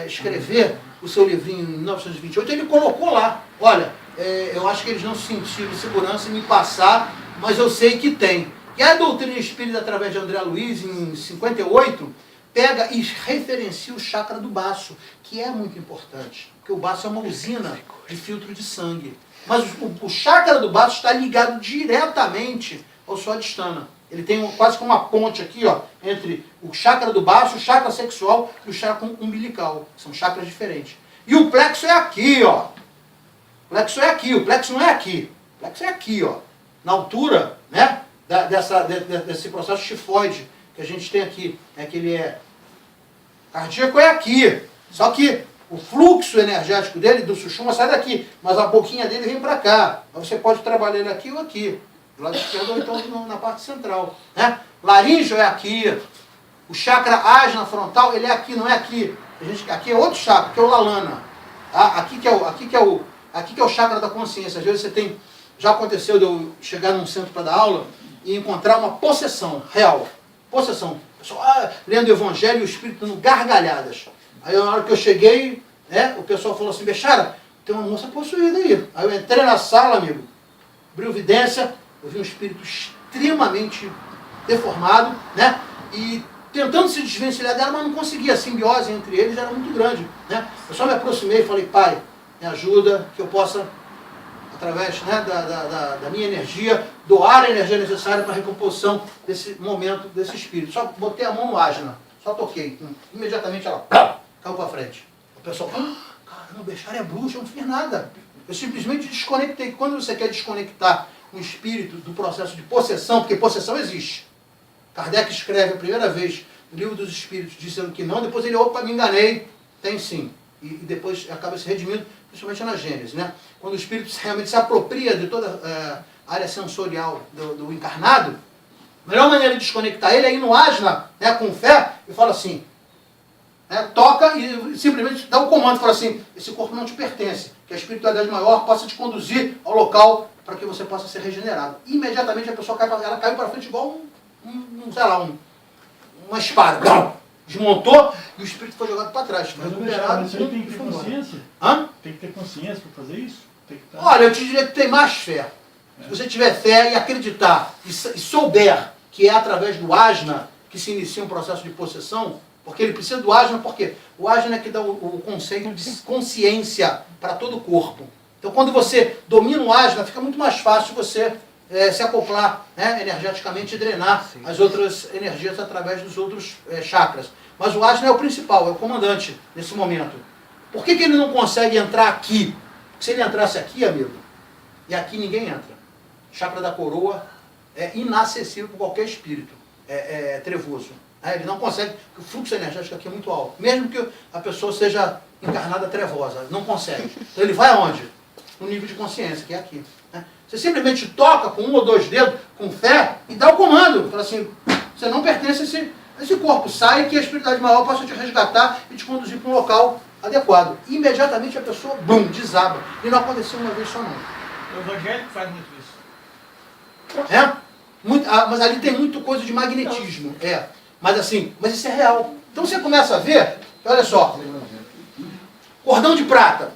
Speaker 1: escrever o seu livrinho em 1928, ele colocou lá, olha, eu acho que eles não se sentiram segurança em me passar, mas eu sei que tem. E a doutrina espírita, através de André Luiz, em 58, pega e referencia o chakra do baço, que é muito importante, porque o baço é uma usina de filtro de sangue. Mas o chakra do baço está ligado diretamente ao Swadhisthana. Ele tem quase como uma ponte aqui, ó, entre o chakra do baço, o chakra sexual e o chakra umbilical. São chakras diferentes. E o plexo é aqui, ó. O plexo é aqui, o plexo não é aqui. O plexo é aqui, ó. Na altura, né, desse processo tifoide que a gente tem aqui. Que ele é cardíaco é aqui. Só que o fluxo energético dele, do Sushumna, sai daqui. Mas a boquinha dele vem para cá. Mas você pode trabalhar ele aqui ou aqui. Do lado esquerdo ou então na parte central. Né? Laríngeo é aqui. O chakra ajna frontal, ele é aqui, não é aqui. Aqui é outro chakra, que é o Lalana. Tá? Aqui que é o chakra da consciência. Às vezes você tem... Já aconteceu de eu chegar num centro para dar aula e encontrar uma possessão real. Possessão. O pessoal lendo o evangelho e o espírito dando gargalhadas. Aí na hora que eu cheguei, né, o pessoal falou assim, Bechara, tem uma moça possuída aí. Aí eu entrei na sala, amigo, abriu evidência, eu vi um espírito extremamente deformado, né, e tentando se desvencilhar dela, mas não conseguia. A simbiose entre eles era muito grande. Né. Eu só me aproximei e falei, pai, me ajuda, que eu possa, através, né, da minha energia, doar a energia necessária para a recomposição desse momento, desse espírito. Só botei a mão no ajna, só toquei. Imediatamente ela caiu para frente. O pessoal, caramba, o Bechara é bruxa, eu não fiz nada. Eu simplesmente desconectei. Quando você quer desconectar um espírito do processo de possessão, porque possessão existe. Kardec escreve a primeira vez no Livro dos Espíritos dizendo que não, depois ele, opa, me enganei, tem sim. E depois acaba se redimindo, principalmente na Gênese, né? Quando o espírito realmente se apropria de toda a área sensorial do encarnado, a melhor maneira de desconectar ele é ir no ajna, né, com fé, e fala assim, né, toca e simplesmente dá um comando, fala assim, esse corpo não te pertence, que a espiritualidade maior possa te conduzir ao local para que você possa ser regenerado. E imediatamente a pessoa caiu para frente igual uma espada. Desmontou e o espírito foi jogado para trás. Foi recuperado.
Speaker 4: Mas isso aí tem que ter consciência?
Speaker 1: Hã?
Speaker 4: Tem que ter consciência para fazer isso? Tem que
Speaker 1: Olha, eu te diria que tem mais fé. Se você tiver fé e acreditar e souber que é através do ajna que se inicia um processo de possessão, porque ele precisa do ajna, porque o ajna é que dá o conceito de consciência para todo o corpo. Então, quando você domina o ajna, fica muito mais fácil você se acoplar, né, energeticamente e drenar as outras energias através dos outros chakras. Mas o ajna é o principal, é o comandante nesse momento. Por que ele não consegue entrar aqui? Porque se ele entrasse aqui, amigo, e aqui ninguém entra. O chakra da coroa é inacessível por qualquer espírito trevoso. Ele não consegue, porque o fluxo energético aqui é muito alto. Mesmo que a pessoa seja encarnada trevosa, não consegue. Então ele vai aonde? No nível de consciência, que é aqui. Você simplesmente toca com 1 ou 2 dedos, com fé, e dá o comando. Fala assim, você não pertence a esse corpo. Sai que a espiritualidade maior possa te resgatar e te conduzir para um local adequado. E imediatamente a pessoa, bum, desaba. E não aconteceu uma vez só não.
Speaker 4: O evangélico faz muito isso.
Speaker 1: Mas ali tem muito coisa de magnetismo. Mas assim, mas isso é real. Então você começa a ver, olha só, cordão de prata.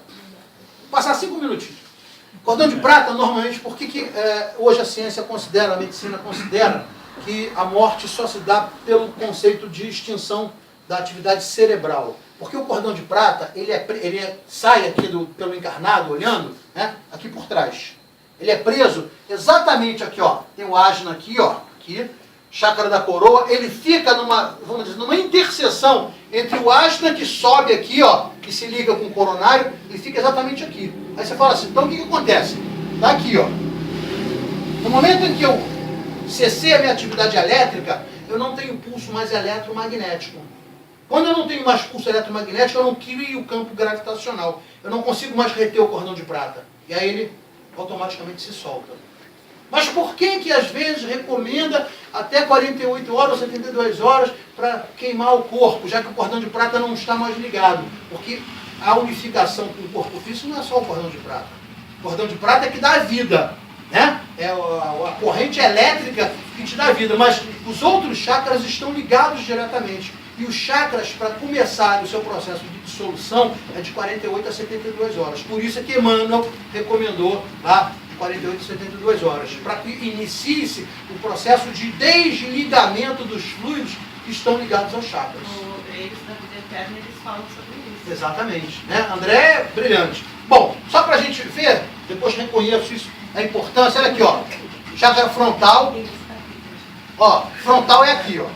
Speaker 1: Vou passar 5 minutinhos. Cordão de prata, normalmente, por que hoje a ciência considera, a medicina considera que a morte só se dá pelo conceito de extinção da atividade cerebral? Porque o cordão de prata, ele sai aqui pelo encarnado, olhando, né, aqui por trás. Ele é preso exatamente aqui, ó. Tem o ajna aqui, ó. Aqui, chakra da coroa. Ele fica numa interseção entre o ajna que sobe aqui, ó, que se liga com o coronário, ele fica exatamente aqui. Aí você fala assim, então o que acontece? Tá aqui, ó. No momento em que eu cessei a minha atividade elétrica, eu não tenho pulso mais eletromagnético. Quando eu não tenho mais pulso eletromagnético, eu não crio o campo gravitacional. Eu não consigo mais reter o cordão de prata. E aí ele automaticamente se solta. Mas por que às vezes recomenda até 48 horas ou 72 horas para queimar o corpo, já que o cordão de prata não está mais ligado? Porque a unificação com o corpo físico não é só o cordão de prata. O cordão de prata é que dá a vida, né? É a corrente elétrica que te dá a vida, mas os outros chakras estão ligados diretamente. E os chakras, para começar o seu processo de dissolução, é de 48 a 72 horas. Por isso é que Emmanuel recomendou lá 48 a 72 horas, para que inicie-se o processo de desligamento dos fluidos que estão ligados aos chakras.
Speaker 5: Eles da vida eterna, eles falam sobre isso.
Speaker 1: Exatamente. Né? André é brilhante. Bom, só para a gente ver, depois reconheço isso, a importância, olha aqui, ó. Chakra frontal. Ó, frontal é aqui, ó.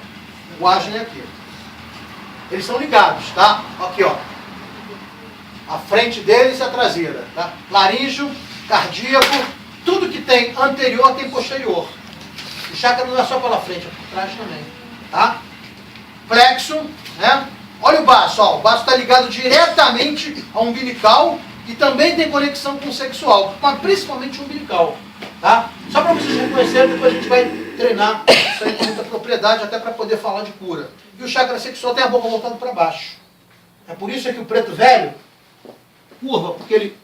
Speaker 1: O ajna é aqui. Eles são ligados, tá? Aqui, ó. A frente deles e a traseira, tá? Laríngeo, cardíaco, tudo que tem anterior tem posterior. O chakra não é só pela frente, é por trás também, tá? Plexo, né? Olha o baço, ó. O baço está ligado diretamente ao umbilical e também tem conexão com o sexual, mas principalmente o umbilical, tá? Só para vocês reconhecerem, depois a gente vai treinar isso aí com muita propriedade, até para poder falar de cura. E o chakra sexual tem a boca voltada para baixo. É por isso que o preto velho curva, porque ele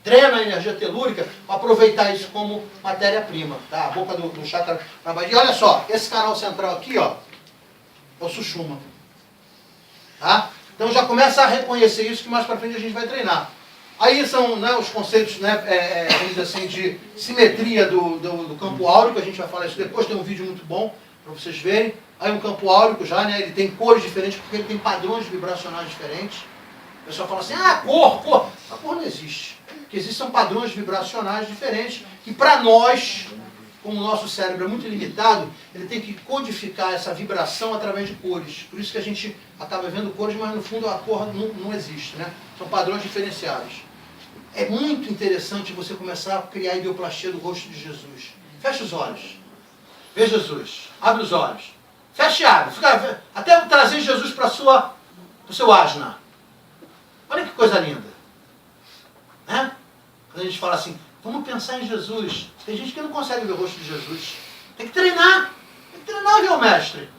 Speaker 1: drena a energia telúrica para aproveitar isso como matéria-prima, tá? A boca do chakra para baixo. E olha só, esse canal central aqui, ó, é o Sushumna. Tá? Então já começa a reconhecer isso, que mais para frente a gente vai treinar. Aí são, né, os conceitos, né, vamos dizer assim, de simetria do campo áurico, a gente vai falar isso depois, tem um vídeo muito bom para vocês verem. Aí um campo áurico já, né, ele tem cores diferentes, porque ele tem padrões vibracionais diferentes. O pessoal fala assim, cor. A cor não existe. O que existem são padrões vibracionais diferentes, que para nós, como o nosso cérebro é muito limitado, ele tem que codificar essa vibração através de cores. Por isso que a gente acaba vendo cores, mas no fundo a cor não existe, né? São padrões diferenciados. É muito interessante você começar a criar a ideoplastia do rosto de Jesus. Fecha os olhos. Vê Jesus. Abre os olhos. Fecha e abre. Até trazer Jesus para o seu ajna. Olha que coisa linda. Né? Quando a gente fala assim, vamos pensar em Jesus. Tem gente que não consegue ver o rosto de Jesus. Tem que treinar. Tem que treinar, viu, mestre?